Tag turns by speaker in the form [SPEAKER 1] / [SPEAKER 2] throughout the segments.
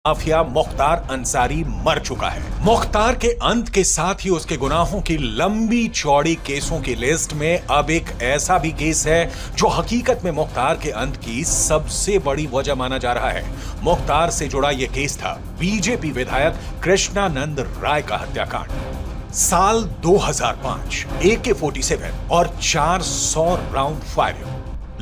[SPEAKER 1] Mafia Mukhtar Ansari मर चुका है। मुख्तार के अंत के साथ ही उसके गुनाहों की लंबी चौड़ी केसों की लिस्ट में अब एक ऐसा भी केस है जो हकीकत में मुख्तार के अंत की सबसे बड़ी वजह माना जा रहा है। मुख्तार से जुड़ा यह केस था बीजेपी विधायक कृष्णानंद राय का हत्याकांड। साल 2005, AK-47 और 400 राउंड फायरिंग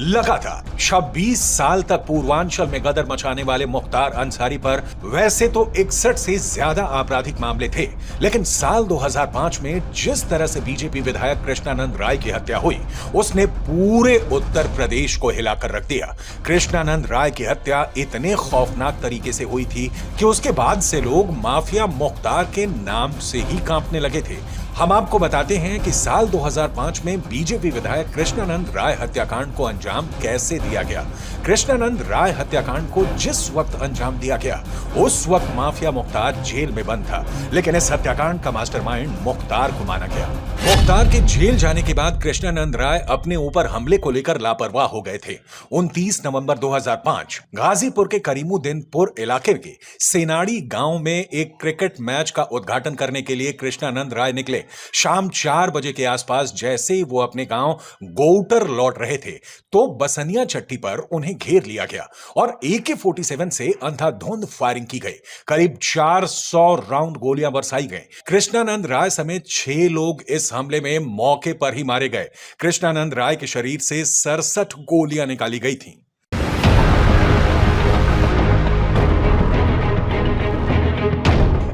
[SPEAKER 1] लगातार 26 साल तक पूर्वांचल में गदर मचाने वाले मुख्तार अंसारी पर वैसे तो 61 से ज्यादा आपराधिक मामले थे, लेकिन साल 2005 में जिस तरह से बीजेपी विधायक कृष्णानंद राय की हत्या हुई उसने पूरे उत्तर प्रदेश को हिलाकर रख दिया। कृष्णानंद राय की हत्या इतने खौफनाक तरीके से हुई थी कि उसके बाद से लोग माफिया मुख्तार के नाम से ही कांपने लगे थे। हम आपको बताते हैं कि साल 2005 में बीजेपी विधायक कृष्णानंद राय हत्याकांड को अंजाम कैसे दिया गया। कृष्णानंद राय हत्याकांड को जिस वक्त अंजाम दिया गया उस वक्त माफिया मुख्तार जेल में बंद था, लेकिन इस हत्याकांड का मास्टरमाइंड मुख्तार को माना गया। मुख्तार के जेल जाने के बाद कृष्णानंद राय अपने ऊपर हमले को लेकर लापरवाह हो गए थे। 29 नवंबर 2005 गाजीपुर के करीमुद्दीनपुर इलाके के सेनाड़ी गांव में एक क्रिकेट मैच का उद्घाटन करने के लिए कृष्णानंद राय निकले। शाम 4 बजे के आसपास जैसे ही वो अपने गांव गौटर लौट रहे थे तो बसनिया चट्टी पर उन्हें घेर लिया गया और AK-47 से अंधाधुंध फायरिंग की गई। करीब 400 राउंड गोलियां बरसाई गई। कृष्णानंद राय समेत 6 लोग इस हमले में मौके पर ही मारे गए। कृष्णानंद राय के शरीर से 67 गोलियां निकाली गई थीं।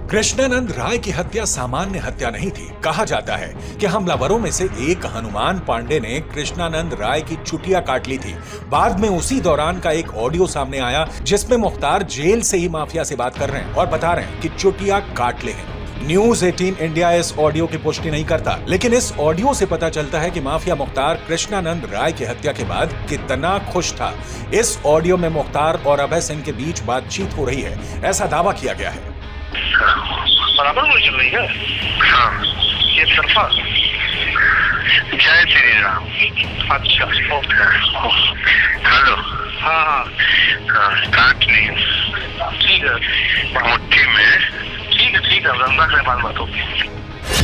[SPEAKER 1] कृष्णानंद राय की हत्या सामान्य हत्या नहीं थी। कहा जाता है कि हमलावरों में से एक हनुमान पांडे ने कृष्णानंद राय की चुटिया काट ली थी। बाद में उसी दौरान का एक ऑडियो सामने आया जिसमें मुख्तार जेल से ही माफिया से बात कर रहे हैं और बता रहे हैं कि चुटिया काट ले हैं। न्यूज 18 इंडिया इस ऑडियो की पुष्टि नहीं करता, लेकिन इस ऑडियो से पता चलता है कि माफिया मुख्तार कृष्णानंद राय की हत्या के बाद कितना खुश था। इस ऑडियो में मुख्तार और अभय सिंह के बीच बातचीत हो रही है, ऐसा दावा किया गया है।
[SPEAKER 2] बराबर गोली चल रही है। हाँ, ये तरफा जय श्री राम। अच्छा, हेलो। हाँ, काट ली। ठीक है, मुट्ठी में। ठीक है, रंगा के बाद बात होगी।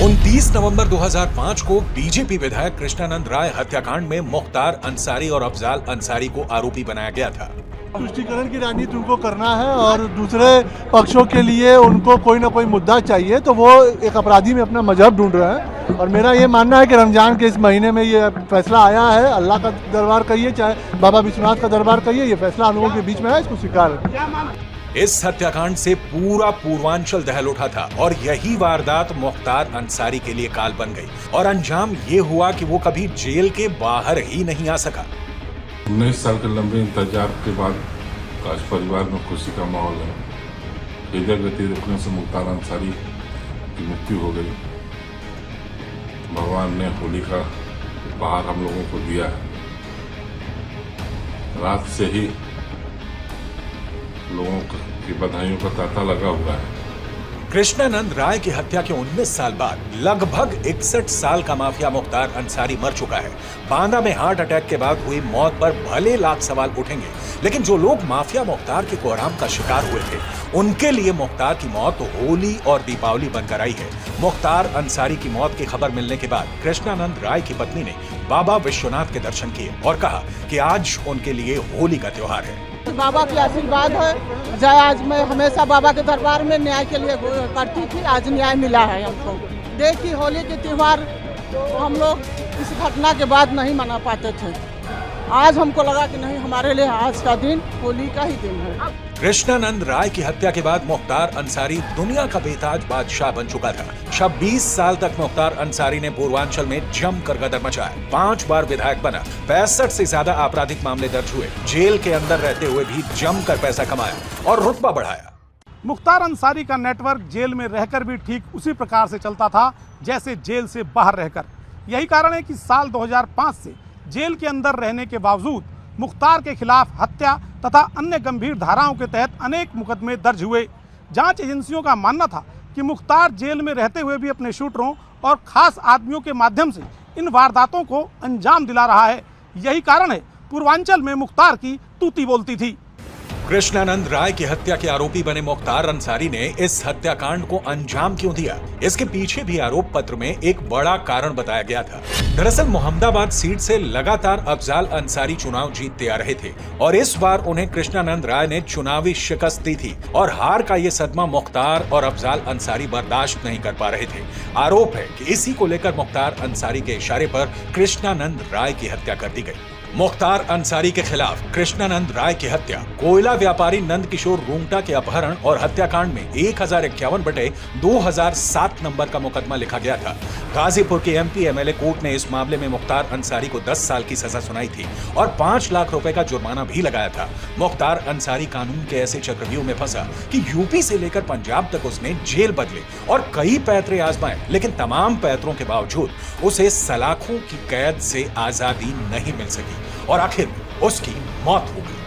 [SPEAKER 1] 29 नवंबर 2005 को बीजेपी विधायक कृष्णानंद राय हत्याकांड में मुख्तार अंसारी और अफजाल अंसारी को आरोपी बनाया गया था।
[SPEAKER 3] तुष्टीकरण की राजनीति उनको करना है और दूसरे पक्षों के लिए उनको कोई ना कोई मुद्दा चाहिए, तो वो एक अपराधी में अपना मजहब ढूंढ रहे हैं। और मेरा ये मानना है कि रमजान के इस महीने में ये फैसला आया है, अल्लाह का दरबार कहिए चाहे बाबा विश्वनाथ का दरबार कहिए, ये फैसला हम लोगों के बीच में है, इसको स्वीकार है।
[SPEAKER 1] इस हत्याकांड से पूरा पूर्वांचल दहल उठा था और यही वारदात मुख्तार अंसारी के लिए काल बन गई और अंजाम ये हुआ कि वो कभी जेल के बाहर ही नहीं आ सका।
[SPEAKER 4] 19 साल के लंबे इंतजार के बाद आज परिवार में खुशी का माहौल है। हृदय गति रुकने से मुख्तार अंसारी की मृत्यु हो गई। भगवान ने होली का उपहार हम लोगों को दिया है। रात से ही लोगों की बधाइयों का तांता लगा हुआ है।
[SPEAKER 1] कृष्णानंद राय की हत्या के 19 साल बाद लगभग 61 साल का माफिया मुख्तार अंसारी मर चुका है। बांदा में हार्ट अटैक के बाद हुई मौत पर भले लाख सवाल उठेंगे, लेकिन जो लोग माफिया मुख्तार के कोहराम का शिकार हुए थे उनके लिए मुख्तार की मौत होली और दीपावली बनकर आई है। मुख्तार अंसारी की मौत की खबर मिलने के बाद कृष्णानंद राय की पत्नी ने बाबा विश्वनाथ के दर्शन किए और कहा कि आज उनके लिए होली का त्योहार है।
[SPEAKER 5] बाबा की आशीर्वाद है। जय, आज मैं हमेशा बाबा के दरबार में न्याय के लिए करती थी, आज न्याय मिला है हमको। देखिए, होली के त्योहार हम लोग इस घटना के बाद नहीं मना पाते थे। आज हमको लगा कि नहीं, हमारे लिए आज का दिन होली का ही दिन है।
[SPEAKER 1] कृष्णानंद राय की हत्या के बाद मुख्तार अंसारी दुनिया का बेताज बादशाह बन चुका था। 26 साल तक मुख्तार अंसारी ने पूर्वांचल में जमकर गदर मचाया। 5 बार विधायक बना। 65 से ज्यादा आपराधिक मामले दर्ज हुए। जेल के अंदर रहते हुए भी जमकर पैसा कमाया और रुतबा बढ़ाया।
[SPEAKER 6] मुख्तार अंसारी का नेटवर्क जेल में रहकर भी ठीक उसी प्रकार से चलता था जैसे जेल से बाहर रहकर। यही कारण है कि साल 2005 से जेल के अंदर रहने के बावजूद मुख्तार के खिलाफ हत्या तथा अन्य गंभीर धाराओं के तहत अनेक मुकदमे दर्ज हुए। जांच एजेंसियों का मानना था कि मुख्तार जेल में रहते हुए भी अपने शूटरों और खास आदमियों के माध्यम से इन वारदातों को अंजाम दिला रहा है। यही कारण है पूर्वांचल में मुख्तार की तूती बोलती थी।
[SPEAKER 1] कृष्णानंद राय की हत्या के आरोपी बने मुख्तार अंसारी ने इस हत्याकांड को अंजाम क्यों दिया, इसके पीछे भी आरोप पत्र में एक बड़ा कारण बताया गया था। दरअसल मोहम्मदाबाद सीट से लगातार अफजाल अंसारी चुनाव जीतते आ रहे थे और इस बार उन्हें कृष्णानंद राय ने चुनावी शिकस्त दी थी और हार का ये सदमा मुख्तार और अफजाल अंसारी बर्दाश्त नहीं कर पा रहे थे। आरोप है कि इसी को लेकर मुख्तार अंसारी के इशारे पर कृष्णानंद राय की हत्या कर दी गई। मुख्तार अंसारी के खिलाफ कृष्णानंद राय की हत्या, कोयला व्यापारी नंद किशोर रूंगटा के अपहरण और हत्याकांड में 1051/2007 नंबर का मुकदमा लिखा गया था। गाजीपुर के एमपी एमएलए कोर्ट ने इस मामले में मुख्तार अंसारी को 10 साल की सजा सुनाई थी और 5 लाख रुपए का जुर्माना भी लगाया था। मुख्तार अंसारी कानून के ऐसे चक्रव्यूह में फंसा कि यूपी से लेकर पंजाब तक उसने जेल बदले और कई पैतरे आजमाए, लेकिन तमाम पैतरों के बावजूद उसे सलाखों की कैद से आजादी नहीं मिल सकी और आखिर उसकी मौत हो गई।